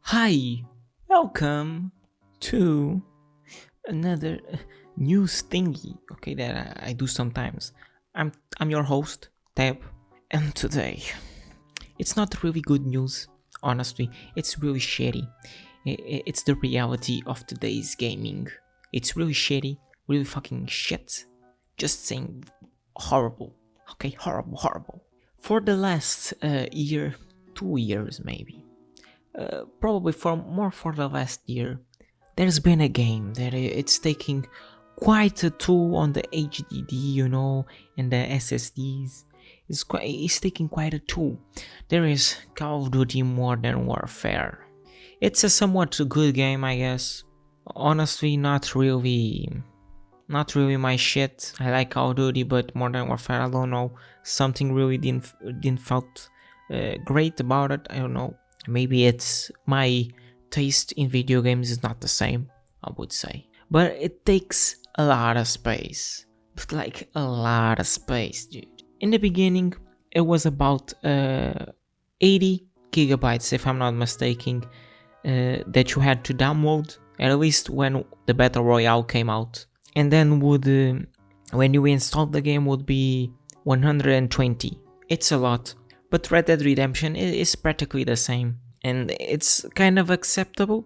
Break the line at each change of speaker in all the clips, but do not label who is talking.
Hi, welcome to another news thingy. Okay, that I do sometimes. I'm your host, Tab, and today it's not really good news. Honestly, it's really shitty. It's the reality of today's gaming. It's really shitty, really fucking shit. Just saying, horrible. Okay, horrible, horrible. For the last year, 2 years maybe probably for the last year, there's been a game that it's taking quite a toll on the HDD, and the SSDs. It's taking quite a toll. There is Call of Duty Modern Warfare. It's a somewhat good game, I guess. Honestly, not really my shit. I like Call of Duty, but Modern Warfare, I don't know. Something really didn't felt great about it. I don't know. Maybe it's my taste in video games is not the same, I would say. But it takes a lot of space. But like a lot of space, dude. In the beginning, it was about 80 gigabytes, if I'm not mistaken, that you had to download, at least when the Battle Royale came out. And then when you installed the game would be 120. It's a lot. But Red Dead Redemption is practically the same, and it's kind of acceptable,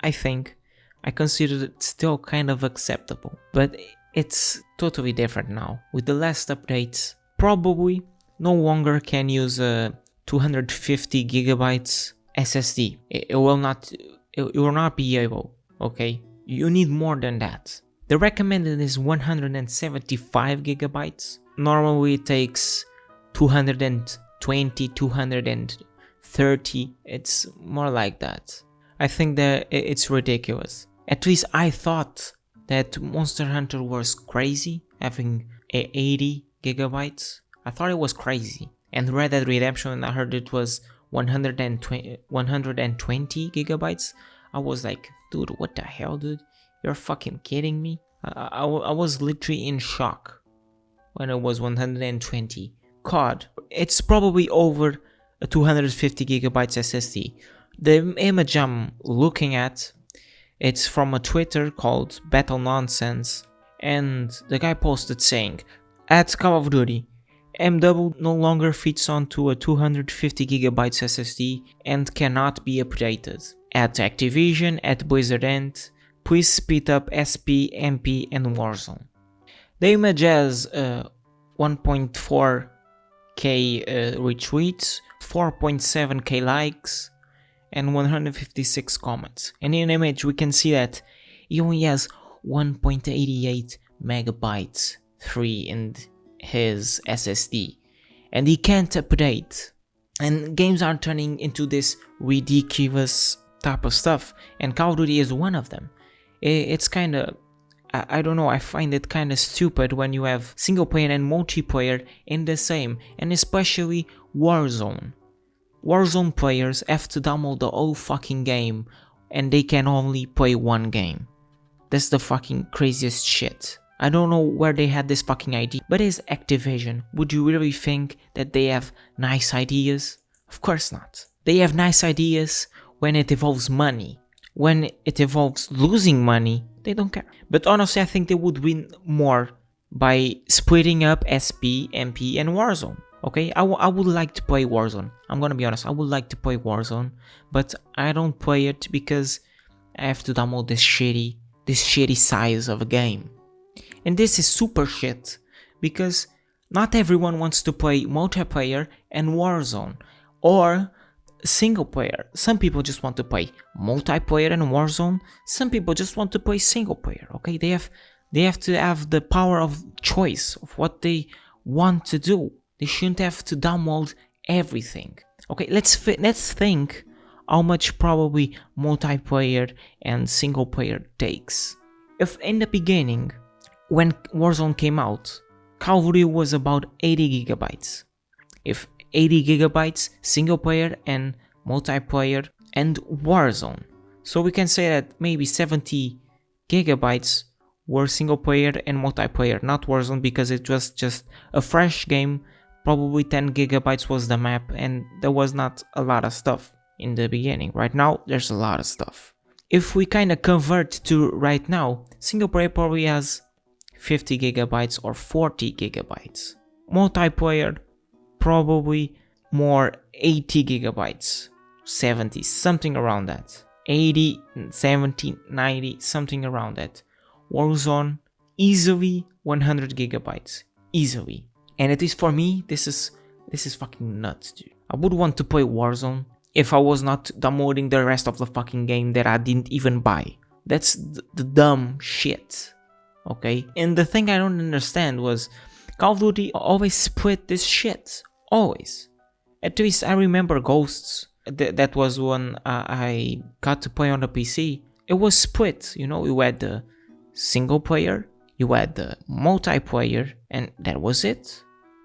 I think. I consider it still kind of acceptable, but it's totally different now. With the last updates, probably no longer can use a 250 gigabytes SSD. It will not be able, okay? You need more than that. The recommended is 175 gigabytes. Normally it takes 220, 230. It's more like that. I think that it's ridiculous. At least I thought that Monster Hunter was crazy, having 80 gigabytes. I thought it was crazy. And Red Dead Redemption, I heard it was 120 gigabytes. I was like, dude, what the hell, dude? You're fucking kidding me? I was literally in shock when it was 120. COD, it's probably over a 250 gigabytes SSD. The image I'm looking at, it's from a Twitter called Battle Nonsense, and the guy posted saying, at Call of Duty, MW no longer fits onto a 250 gigabytes SSD and cannot be updated. At Activision, at Blizzard End, please speed up SP, MP, and Warzone. The image has 1.4k retweets, 4.7k likes, and 156 comments. And in the image we can see that he only has 1.88 megabytes free in his SSD, and he can't update. And games are turning into this ridiculous type of stuff, and Call of Duty is one of them. It's kind of, I don't know, I find it kind of stupid when you have single player and multiplayer in the same, and especially Warzone. Warzone players have to download the whole fucking game and they can only play one game. That's the fucking craziest shit. I don't know where they had this fucking idea, but it's Activision. Would you really think that they have nice ideas? Of course not. They have nice ideas when it involves money. When it involves losing money, they don't care. But honestly, I think they would win more by splitting up SP, MP, and Warzone. Okay, I would like to play Warzone. I'm gonna be honest, I would like to play Warzone, but I don't play it because I have to download this shitty size of a game. And this is super shit, because not everyone wants to play multiplayer and Warzone, or single player. Some people just want to play multiplayer and Warzone. Some people just want to play single player. Okay, they have to have the power of choice of what they want to do. They shouldn't have to download everything. Okay, let's think how much probably multiplayer and single player takes. If in the beginning, when Warzone came out, Call of Duty was about 80 gigabytes. If 80 gigabytes single player and multiplayer and Warzone. So we can say that maybe 70 gigabytes were single player and multiplayer, not Warzone, because it was just a fresh game. Probably 10 gigabytes was the map and there was not a lot of stuff. in the beginning. Right now, there's a lot of stuff. If we kind of convert to right now, single player probably has 50 gigabytes or 40 gigabytes. Multiplayer, probably more 80 gigabytes, 70, something around that. 80, 70, 90, something around that. Warzone, easily 100 gigabytes, easily. And at least for me, this is fucking nuts, dude. I would want to play Warzone if I was not downloading the rest of the fucking game that I didn't even buy. That's the dumb shit, okay? And the thing I don't understand was Call of Duty always split this shit, always. At least I remember Ghosts. That was one I got to play on the PC. It was split, you know, you had the single player, you had the multiplayer, and that was it.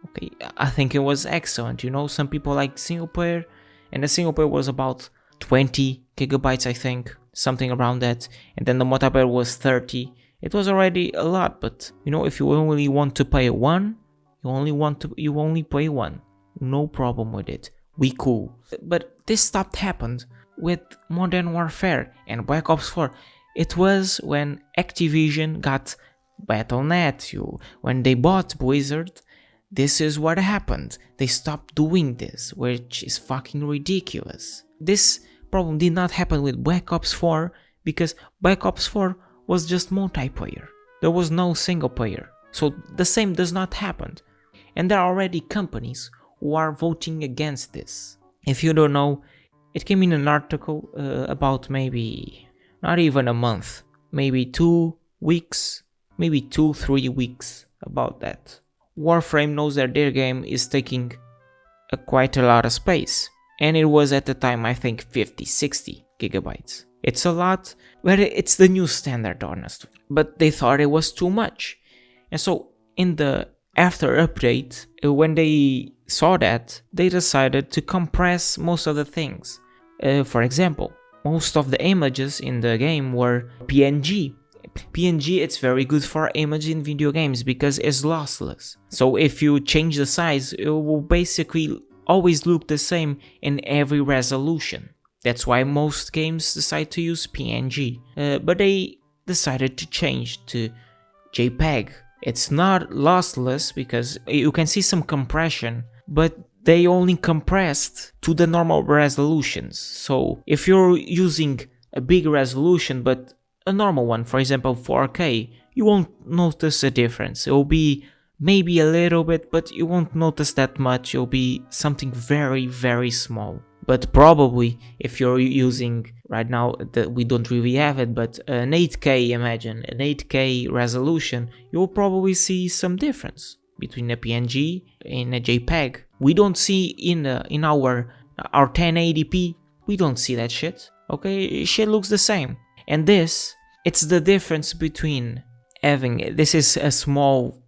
Okay, I think it was excellent, you know, some people like single player, and the single player was about 20 gigabytes, I think, something around that, and then the multiplayer was 30. It was already a lot, but, you know, if you only want to play one, you only play one. No problem with it. We cool. But this stopped happened with Modern Warfare and Black Ops 4. It was when Activision got Battle.net, when they bought Blizzard. This is what happened. They stopped doing this, which is fucking ridiculous. This problem did not happen with Black Ops 4 because Black Ops 4 was just multiplayer. There was no single player. So the same does not happen. And there are already companies who are voting against this. If you don't know, it came in an article about maybe not even a month, maybe 2 weeks, maybe 2-3 weeks about that. Warframe knows that their game is taking quite a lot of space, and it was at the time I think 50-60 gigabytes. It's a lot, but it's the new standard, honestly. But they thought it was too much, and so in the after update, when they saw that, they decided to compress most of the things. For example, most of the images in the game were PNG. PNG, it's very good for image in video games because it's lossless. So if you change the size, it will basically always look the same in every resolution. That's why most games decide to use PNG. But they decided to change to JPEG. It's not lossless because you can see some compression, but they only compressed to the normal resolutions. So if you're using a big resolution but a normal one, for example 4K, you won't notice a difference. It will be maybe a little bit, but you won't notice that much. It'll be something very, very small. But probably if you're using right now, we don't really have it, but an 8K, imagine an 8K resolution, you'll probably see some difference between a PNG and a JPEG. We don't see in our 1080p, we don't see that shit. Okay, shit looks the same. And it's the difference between having, this is a small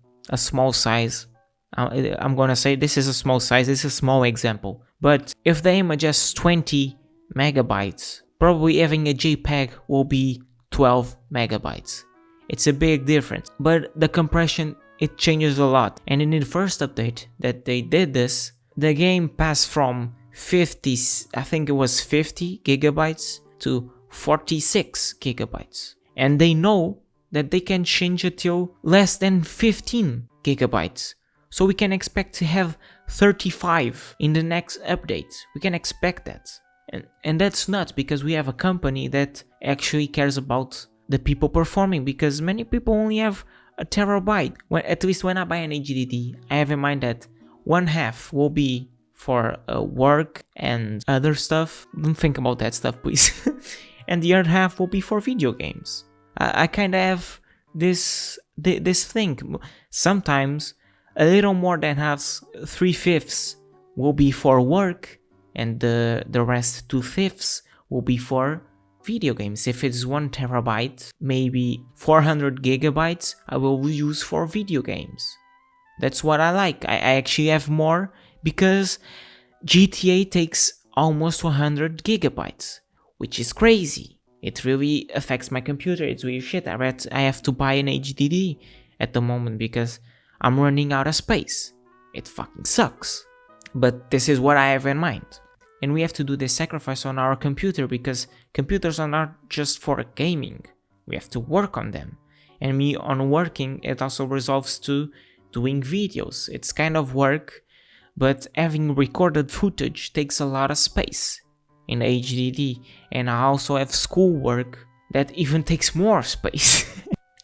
size. I'm gonna say this is a small size, this is a small example. But if the image has 20 megabytes, probably having a JPEG will be 12 megabytes. It's a big difference. But the compression, it changes a lot. And in the first update that they did this, the game passed from 50, I think it was 50 gigabytes to 46 gigabytes. And they know that they can change it to less than 15 gigabytes. So we can expect to have 35 in the next update. We can expect that. And that's nuts because we have a company that actually cares about the people performing, because many people only have a terabyte. At least when I buy an HDD, I have in mind that one half will be for work and other stuff. Don't think about that stuff, please. And the other half will be for video games. I kind of have this thing. Sometimes a little more than half, 3/5 will be for work, and the rest 2/5 will be for video games. If it's 1 terabyte, maybe 400 gigabytes, I will use for video games. That's what I like. I actually have more because GTA takes almost 100 gigabytes, which is crazy. It really affects my computer. It's really shit. I have to buy an HDD at the moment because I'm running out of space. It fucking sucks. But this is what I have in mind. And we have to do this sacrifice on our computer because computers are not just for gaming. We have to work on them. And me on working, it also resolves to doing videos. It's kind of work, but having recorded footage takes a lot of space in HDD. And I also have schoolwork that even takes more space.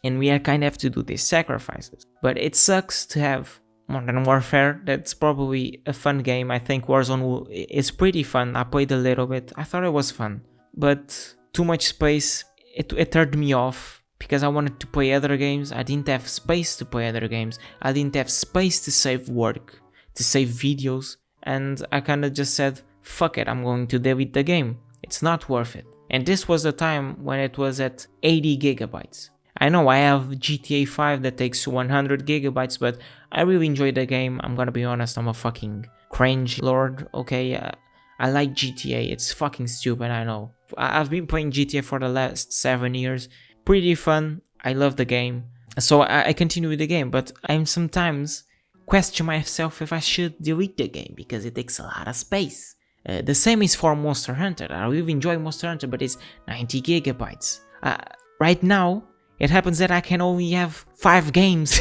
And we kind of have to do these sacrifices. But it sucks to have Modern Warfare. That's probably a fun game. I think Warzone is pretty fun. I played a little bit. I thought it was fun. But too much space, it turned me off. Because I wanted to play other games. I didn't have space to play other games. I didn't have space to save work, to save videos. And I kind of just said, fuck it, I'm going to delete the game. It's not worth it. And this was the time when it was at 80 gigabytes. I know I have GTA 5 that takes 100 gigabytes, but I really enjoyed the game. I'm gonna be honest, I'm a fucking cringe lord, okay? I like GTA, it's fucking stupid, I know. I've been playing GTA for the last 7 years. Pretty fun, I love the game. So I continue with the game, but I'm sometimes question myself if I should delete the game, because it takes a lot of space. The same is for Monster Hunter. I really enjoy Monster Hunter, but it's 90 gigabytes. Right now, it happens that I can only have 5 games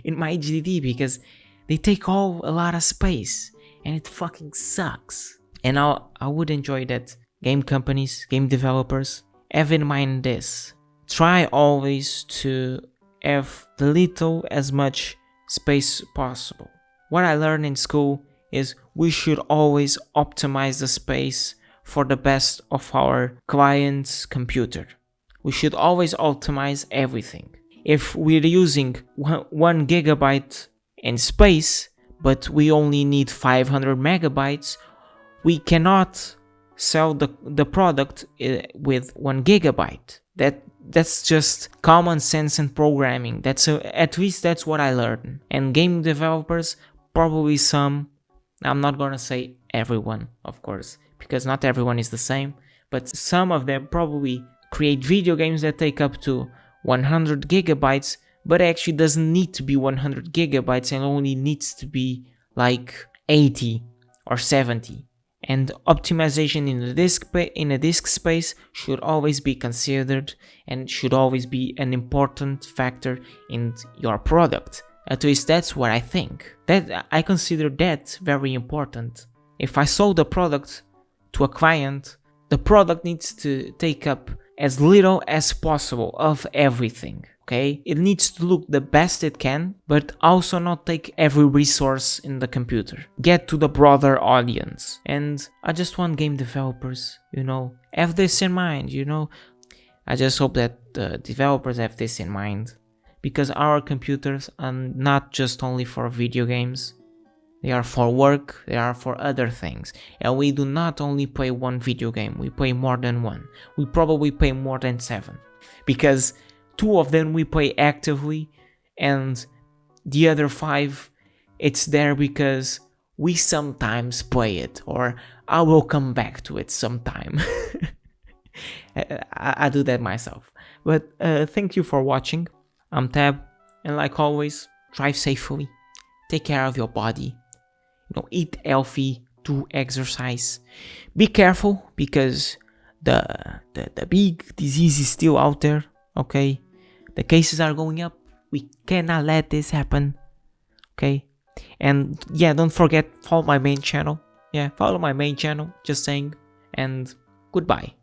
in my HDD because they take a lot of space and it fucking sucks. And I would enjoy that game companies, game developers, have in mind this. Try always to have the little as much space possible. What I learned in school is we should always optimize the space for the best of our client's computer. We should always optimize everything. If we're using 1 gigabyte in space, but we only need 500 megabytes, we cannot sell the product with 1 gigabyte. That's just common sense and programming. At least that's what I learned. And game developers, probably some, I'm not gonna say everyone, of course, because not everyone is the same, but some of them probably create video games that take up to 100 gigabytes, but actually doesn't need to be 100 gigabytes and only needs to be like 80 or 70. And optimization in the disk space should always be considered and should always be an important factor in your product. At least that's what I think. That I consider that very important. If I sold a product to a client, the product needs to take up as little as possible of everything, okay? It needs to look the best it can, but also not take every resource in the computer. Get to the broader audience. And I just want game developers, have this in mind, I just hope that the developers have this in mind. Because our computers are not just only for video games. They are for work, they are for other things. And we do not only play one video game, we play more than one. We probably play more than 7. Because 2 of them we play actively, and the other 5, it's there because we sometimes play it, or I will come back to it sometime. I do that myself. But thank you for watching. I'm Tab, and like always, drive safely, take care of your body. Eat healthy, do exercise. Be careful because the big disease is still out there, okay? The cases are going up. We cannot let this happen, okay? And yeah, don't forget, follow my main channel. Yeah, follow my main channel, just saying. And goodbye.